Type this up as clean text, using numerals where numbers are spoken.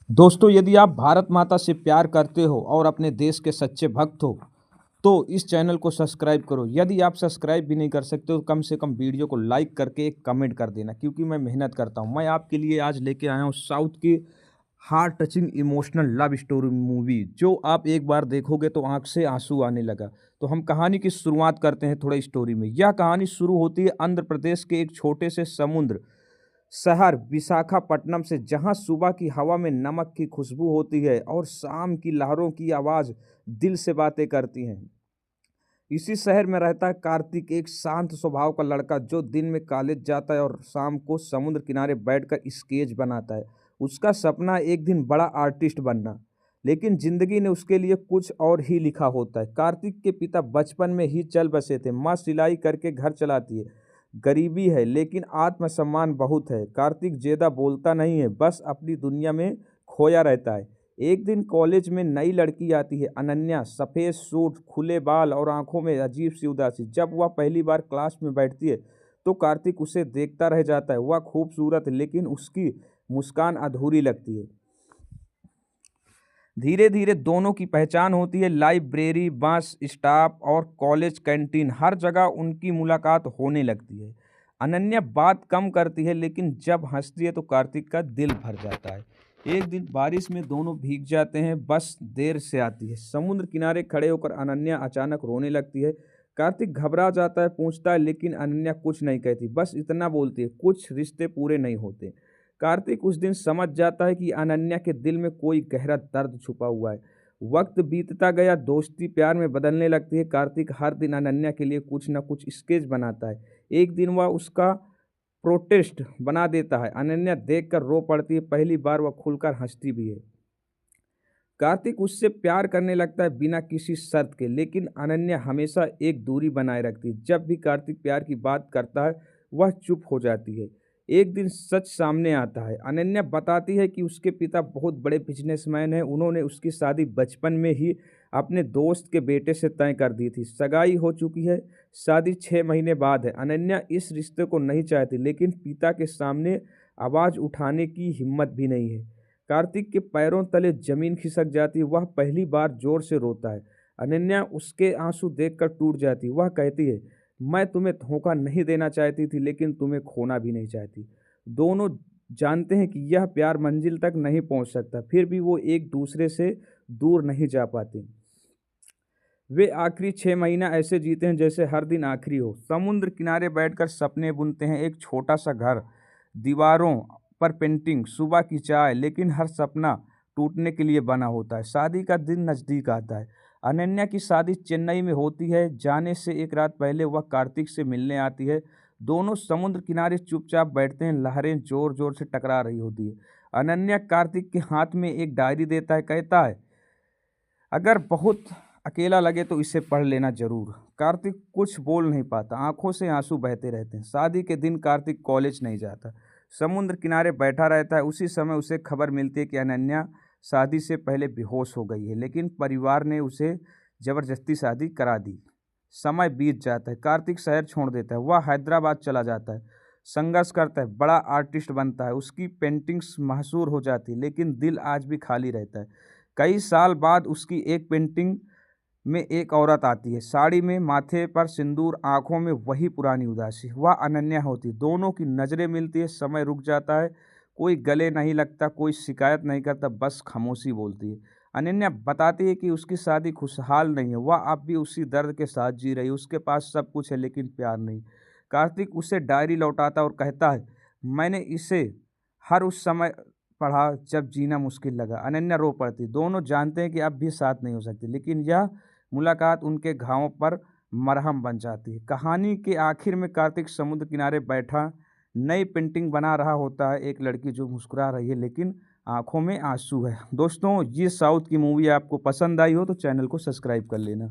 दोस्तों, यदि आप भारत माता से प्यार करते हो और अपने देश के सच्चे भक्त हो तो इस चैनल को सब्सक्राइब करो। यदि आप सब्सक्राइब भी नहीं कर सकते तो कम से कम वीडियो को लाइक करके एक कमेंट कर देना, क्योंकि मैं मेहनत करता हूं। मैं आपके लिए आज लेके आया हूं साउथ की heart touching emotional love story movie, जो आप एक बार देखोगे तो आंख से आंसू आने लगा। तो हम कहानी की शुरुआत करते हैं थोड़ा स्टोरी में। यह कहानी शुरू होती है आंध्र प्रदेश के एक छोटे से समुद्र शहर विशाखापट्टनम से, जहां सुबह की हवा में नमक की खुशबू होती है और शाम की लहरों की आवाज दिल से बातें करती हैं। इसी शहर में रहता है कार्तिक, एक शांत स्वभाव का लड़का जो दिन में कॉलेज जाता है और शाम को समुद्र किनारे बैठकर स्केच बनाता है। उसका सपना एक दिन बड़ा आर्टिस्ट बनना, लेकिन जिंदगी ने उसके लिए कुछ और ही लिखा होता है। कार्तिक के पिता बचपन में ही चल बसे थे। माँ सिलाई करके घर चलाती है। गरीबी है लेकिन आत्मसम्मान बहुत है। कार्तिक ज्यादा बोलता नहीं है, बस अपनी दुनिया में खोया रहता है। एक दिन कॉलेज में नई लड़की आती है, अनन्या। सफ़ेद सूट, खुले बाल और आंखों में अजीब सी उदासी। जब वह पहली बार क्लास में बैठती है तो कार्तिक उसे देखता रह जाता है। वह खूबसूरत है लेकिन उसकी मुस्कान अधूरी लगती है। धीरे धीरे दोनों की पहचान होती है। लाइब्रेरी, बस स्टॉप और कॉलेज कैंटीन, हर जगह उनकी मुलाकात होने लगती है। अनन्या बात कम करती है लेकिन जब हंसती है तो कार्तिक का दिल भर जाता है। एक दिन बारिश में दोनों भीग जाते हैं। बस देर से आती है। समुद्र किनारे खड़े होकर अनन्या अचानक रोने लगती है। कार्तिक घबरा जाता है, पूछता है, लेकिन अनन्या कुछ नहीं कहती, बस इतना बोलती है, कुछ रिश्ते पूरे नहीं होते। कार्तिक उस दिन समझ जाता है कि अनन्या के दिल में कोई गहरा दर्द छुपा हुआ है। वक्त बीतता गया, दोस्ती प्यार में बदलने लगती है। कार्तिक हर दिन अनन्या के लिए कुछ न कुछ स्केच बनाता है। एक दिन वह उसका प्रोटेस्ट बना देता है। अनन्या देखकर रो पड़ती है। पहली बार वह खुलकर हंसती भी है। कार्तिक उससे प्यार करने लगता है बिना किसी शर्त के, लेकिन अनन्या हमेशा एक दूरी बनाए रखती है। जब भी कार्तिक प्यार की बात करता है वह चुप हो जाती है। एक दिन सच सामने आता है। अनन्या बताती है कि उसके पिता बहुत बड़े बिजनेसमैन हैं। उन्होंने उसकी शादी बचपन में ही अपने दोस्त के बेटे से तय कर दी थी। सगाई हो चुकी है, शादी 6 महीने बाद है। अनन्या इस रिश्ते को नहीं चाहती, लेकिन पिता के सामने आवाज़ उठाने की हिम्मत भी नहीं है। कार्तिक के पैरों तले जमीन खिसक जाती है। वह पहली बार जोर से रोता है। अनन्या उसके आंसू देखकर टूट जाती। वह कहती है, मैं तुम्हें धोखा नहीं देना चाहती थी, लेकिन तुम्हें खोना भी नहीं चाहती। दोनों जानते हैं कि यह प्यार मंजिल तक नहीं पहुंच सकता, फिर भी वो एक दूसरे से दूर नहीं जा पाते। वे आखिरी 6 महीना ऐसे जीते हैं जैसे हर दिन आखिरी हो। समुद्र किनारे बैठकर सपने बुनते हैं। एक छोटा सा घर, दीवारों पर पेंटिंग, सुबह की चाय, लेकिन हर सपना टूटने के लिए बना होता है। शादी का दिन नज़दीक आता है। अनन्या की शादी चेन्नई में होती है। जाने से एक रात पहले वह कार्तिक से मिलने आती है। दोनों समुद्र किनारे चुपचाप बैठते हैं। लहरें जोर जोर से टकरा रही होती है। अनन्या कार्तिक के हाथ में एक डायरी देता है, कहता है, अगर बहुत अकेला लगे तो इसे पढ़ लेना जरूर। कार्तिक कुछ बोल नहीं पाता, आंखों से आंसू बहते रहते हैं। शादी के दिन कार्तिक कॉलेज नहीं जाता, समुद्र किनारे बैठा रहता है। उसी समय उसे खबर मिलती है कि अनन्या शादी से पहले बेहोश हो गई है, लेकिन परिवार ने उसे जबरदस्ती शादी करा दी। समय बीत जाता है। कार्तिक शहर छोड़ देता है। वह हैदराबाद चला जाता है, संघर्ष करता है, बड़ा आर्टिस्ट बनता है। उसकी पेंटिंग्स मशहूर हो जाती है, लेकिन दिल आज भी खाली रहता है। कई साल बाद उसकी एक पेंटिंग में एक औरत आती है, साड़ी में, माथे पर सिंदूर, आंखों में वही पुरानी उदासी। वह अनन्या होती। दोनों की नज़रें मिलती है। समय रुक जाता है। कोई गले नहीं लगता, कोई शिकायत नहीं करता, बस खामोशी बोलती है। अनन्या बताती है कि उसकी शादी खुशहाल नहीं है। वह अब भी उसी दर्द के साथ जी रही है। उसके पास सब कुछ है लेकिन प्यार नहीं। कार्तिक उसे डायरी लौटाता और कहता है, मैंने इसे हर उस समय पढ़ा जब जीना मुश्किल लगा। अनन्या रो पड़ती। दोनों जानते हैं कि अब भी साथ नहीं हो सकती, लेकिन यह मुलाकात उनके घावों पर मरहम बन जाती है। कहानी के आखिर में कार्तिक समुद्र किनारे बैठा नई पेंटिंग बना रहा होता है। एक लड़की जो मुस्कुरा रही है लेकिन आंखों में आंसू है। दोस्तों, ये साउथ की मूवी आपको पसंद आई हो तो चैनल को सब्सक्राइब कर लेना।